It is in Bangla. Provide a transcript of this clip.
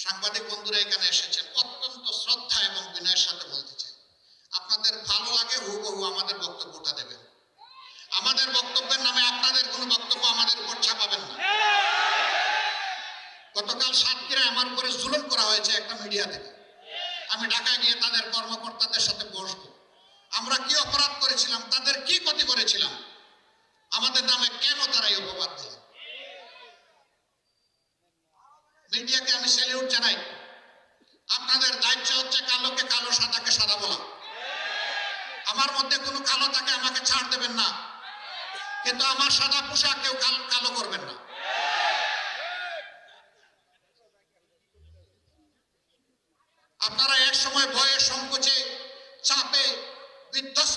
সাংবাদিক বন্ধুরা এখানে এসেছেন, অত্যন্ত শ্রদ্ধা এবং বিনয়ের সাথে বলতে চাই, আপনাদের ভালো লাগে হুবহু আমাদের বক্তব্যটা দেবেন। আমাদের বক্তব্যের নামে আপনাদের কোনো বক্তব্য আমাদের উপর চাপাবেন না। গতকাল সাতক্ষীরায় আমার উপরে জুলুম করা হয়েছে একটা মিডিয়া থেকে। আমি ঢাকায় গিয়ে তাদের কর্মকর্তাদের সাথে বসবো, আমরা কি অপরাধ করেছিলাম, তাদের কি ক্ষতি করেছিলাম, আমাদের নামে কেন তারা এই অপবাদ দিলেন। মিডিয়াকে আমি স্যালিউট জানাই। আপনাদের দায়িত্ব হচ্ছে কালোকে কালো, সাদাকে সাদা বলা। আমার মধ্যে কোনো কালো থাকে আমাকে ছাড় দেবেন না, কিন্তু আমার সাদা পোশাক কেউ কালো করবেন না। আপনারা এক সময় ভয়ে সংকোচে চাপে বিধ্বস্ত